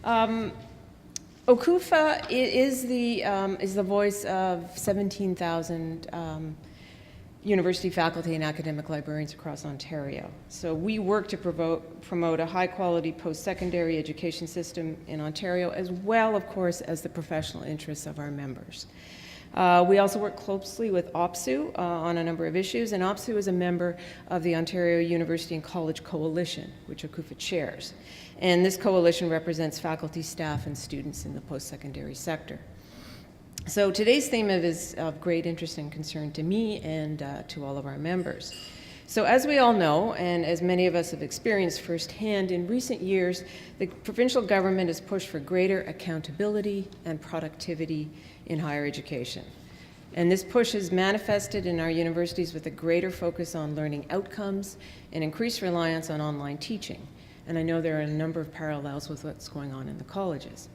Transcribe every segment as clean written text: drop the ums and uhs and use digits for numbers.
OCUFA is the voice of 17,000 university faculty and academic librarians across Ontario. So we work to promote a high-quality post-secondary education system in Ontario, as well, of course, as the professional interests of our members. We also work closely with OPSEU on a number of issues, and OPSEU is a member of the Ontario University and College Coalition, which OCUFA chairs. And this coalition represents faculty, staff, and students in the post-secondary sector. So today's theme is of great interest and concern to me and to all of our members. So as we all know, and as many of us have experienced firsthand, in recent years, the provincial government has pushed for greater accountability and productivity in higher education. And this push is manifested in our universities with a greater focus on learning outcomes and increased reliance on online teaching. And I know there are a number of parallels with what's going on in the colleges.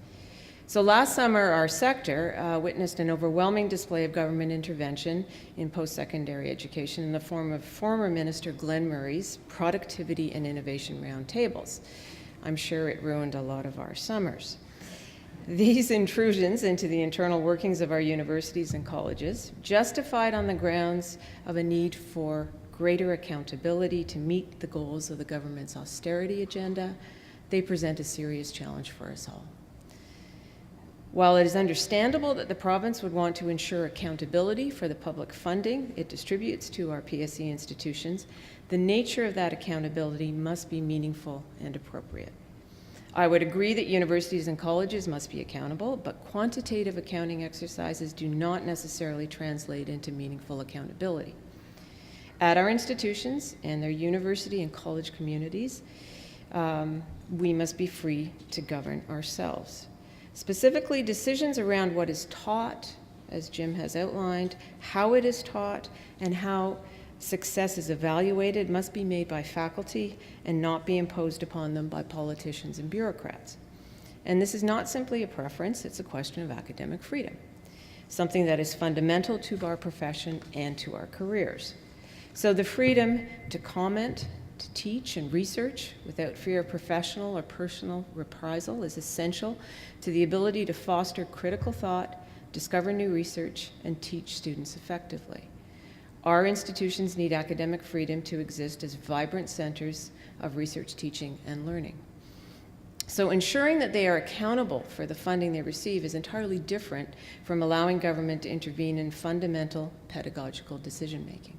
So last summer, our sector witnessed an overwhelming display of government intervention in post-secondary education in the form of former Minister Glenn Murray's Productivity and Innovation Roundtables. I'm sure it ruined a lot of our summers. These intrusions into the internal workings of our universities and colleges, justified on the grounds of a need for greater accountability to meet the goals of the government's austerity agenda, they present a serious challenge for us all. While it is understandable that the province would want to ensure accountability for the public funding it distributes to our PSE institutions, the nature of that accountability must be meaningful and appropriate. I would agree that universities and colleges must be accountable, but quantitative accounting exercises do not necessarily translate into meaningful accountability. At our institutions and their university and college communities, we must be free to govern ourselves. Specifically, decisions around what is taught, as Jim has outlined, how it is taught, and how success is evaluated must be made by faculty and not be imposed upon them by politicians and bureaucrats. And this is not simply a preference, it's a question of academic freedom, something that is fundamental to our profession and to our careers. So the freedom to comment, to teach and research without fear of professional or personal reprisal is essential to the ability to foster critical thought, discover new research, and teach students effectively. Our institutions need academic freedom to exist as vibrant centers of research, teaching, and learning. So ensuring that they are accountable for the funding they receive is entirely different from allowing government to intervene in fundamental pedagogical decision-making.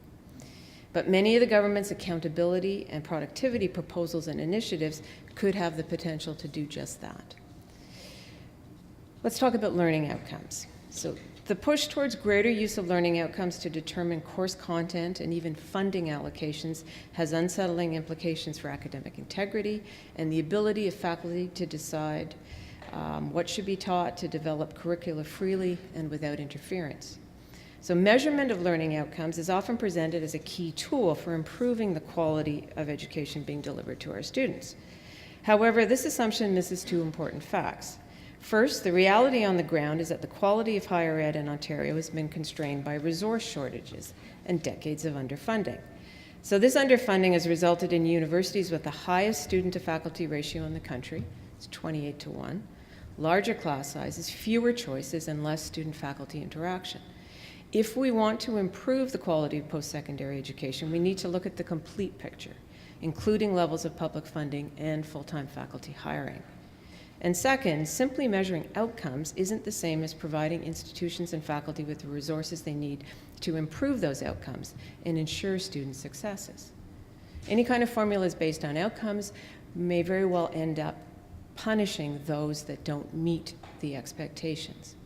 But many of the government's accountability and productivity proposals and initiatives could have the potential to do just that. Let's talk about learning outcomes. So the push towards greater use of learning outcomes to determine course content and even funding allocations has unsettling implications for academic integrity and the ability of faculty to decide what should be taught, to develop curricula freely and without interference. So measurement of learning outcomes is often presented as a key tool for improving the quality of education being delivered to our students. However, this assumption misses two important facts. First, the reality on the ground is that the quality of higher ed in Ontario has been constrained by resource shortages and decades of underfunding. So this underfunding has resulted in universities with the highest student-to-faculty ratio in the country, it's 28:1, larger class sizes, fewer choices, and less student-faculty interaction. If we want to improve the quality of post-secondary education, we need to look at the complete picture, including levels of public funding and full-time faculty hiring. And second, simply measuring outcomes isn't the same as providing institutions and faculty with the resources they need to improve those outcomes and ensure student successes. Any kind of formulas based on outcomes may very well end up punishing those that don't meet the expectations.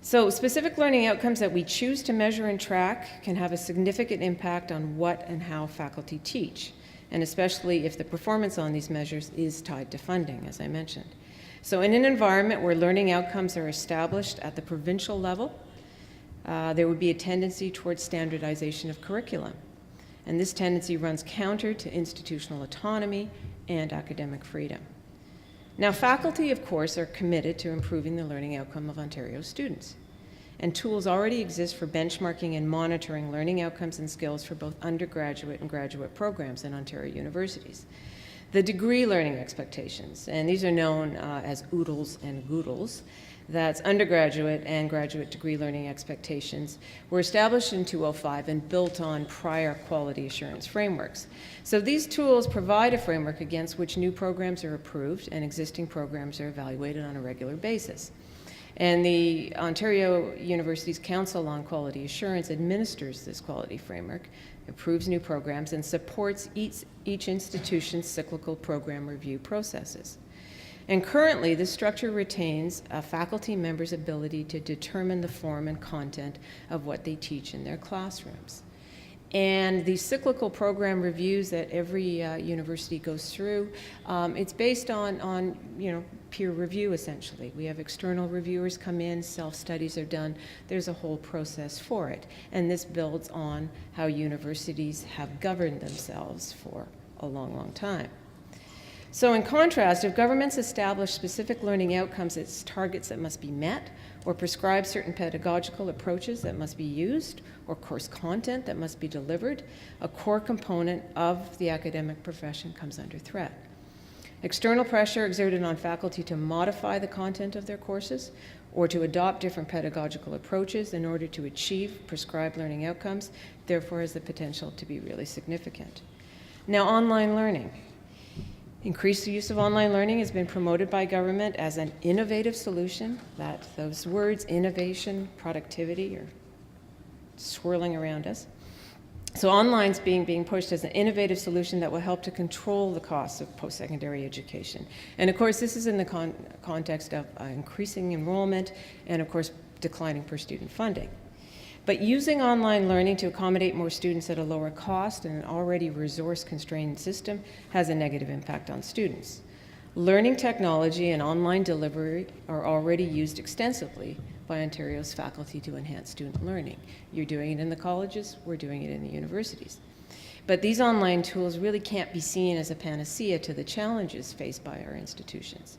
So specific learning outcomes that we choose to measure and track can have a significant impact on what and how faculty teach, and especially if the performance on these measures is tied to funding, as I mentioned. So in an environment where learning outcomes are established at the provincial level, there would be a tendency towards standardization of curriculum. And this tendency runs counter to institutional autonomy and academic freedom. Now, faculty, of course, are committed to improving the learning outcome of Ontario students. And tools already exist for benchmarking and monitoring learning outcomes and skills for both undergraduate and graduate programs in Ontario universities. the degree learning expectations, and these are known as OODLs and GOODLs. That's undergraduate and graduate degree learning expectations, were established in 2005 and built on prior quality assurance frameworks. So these tools provide a framework against which new programs are approved and existing programs are evaluated on a regular basis. And the Ontario University's Council on Quality Assurance administers this quality framework, approves new programs, and supports each institution's cyclical program review processes. And currently, this structure retains a faculty member's ability to determine the form and content of what they teach in their classrooms. And the cyclical program reviews that every university goes through, it's based on peer review, essentially. We have external reviewers come in, self-studies are done. There's a whole process for it. And this builds on how universities have governed themselves for a long, long time. So in contrast, if governments establish specific learning outcomes as targets that must be met, or prescribe certain pedagogical approaches that must be used, or course content that must be delivered, a core component of the academic profession comes under threat. External pressure exerted on faculty to modify the content of their courses or to adopt different pedagogical approaches in order to achieve prescribed learning outcomes, therefore has the potential to be really significant. Now, online learning. Increased use of online learning has been promoted by government as an innovative solution. Those words, innovation, productivity, are swirling around us. So online's being pushed as an innovative solution that will help to control the costs of post-secondary education. And of course, this is in the context of increasing enrollment and of course, declining per student funding. But using online learning to accommodate more students at a lower cost in an already resource-constrained system has a negative impact on students. Learning technology and online delivery are already used extensively by Ontario's faculty to enhance student learning. You're doing it in the colleges, we're doing it in the universities. But these online tools really can't be seen as a panacea to the challenges faced by our institutions.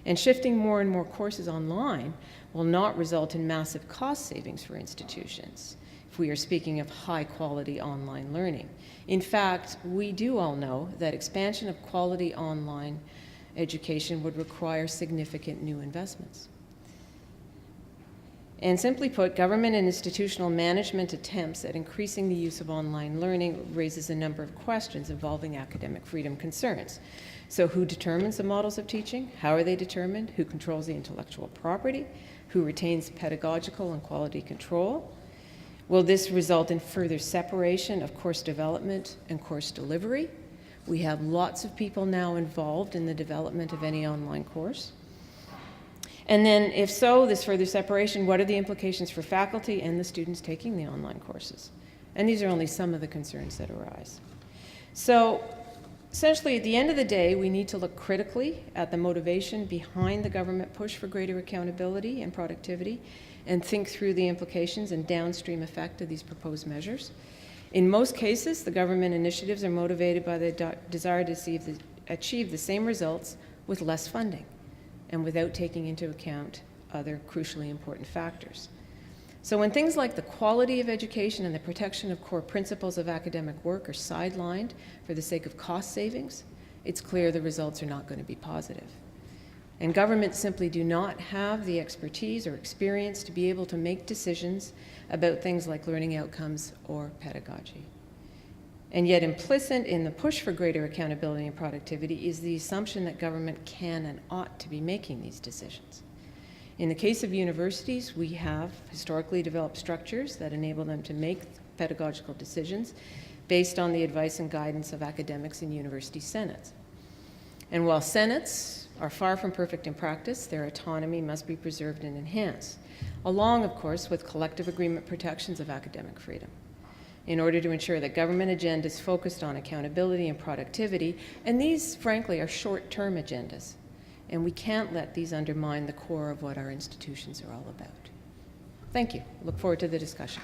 And shifting more and more courses online will not result in massive cost savings for institutions if we are speaking of high quality online learning. In fact, we do all know that expansion of quality online education would require significant new investments. And simply put, government and institutional management attempts at increasing the use of online learning raises a number of questions involving academic freedom concerns. So who determines the models of teaching? How are they determined? Who controls the intellectual property? Who retains pedagogical and quality control? Will this result in further separation of course development and course delivery? We have lots of people now involved in the development of any online course. And then, if so, this further separation, what are the implications for faculty and the students taking the online courses? And these are only some of the concerns that arise. So, essentially, at the end of the day, we need to look critically at the motivation behind the government push for greater accountability and productivity, and think through the implications and downstream effect of these proposed measures. In most cases, the government initiatives are motivated by the desire to achieve the same results with less funding, and without taking into account other crucially important factors. So when things like the quality of education and the protection of core principles of academic work are sidelined for the sake of cost savings, it's clear the results are not going to be positive. And governments simply do not have the expertise or experience to be able to make decisions about things like learning outcomes or pedagogy. And yet implicit in the push for greater accountability and productivity is the assumption that government can and ought to be making these decisions. In the case of universities, we have historically developed structures that enable them to make pedagogical decisions based on the advice and guidance of academics and university senates. And while senates are far from perfect in practice, their autonomy must be preserved and enhanced, along, of course, with collective agreement protections of academic freedom, in order to ensure that government agendas focused on accountability and productivity, and these, frankly, are short-term agendas, and we can't let these undermine the core of what our institutions are all about. Thank you. Look forward to the discussion.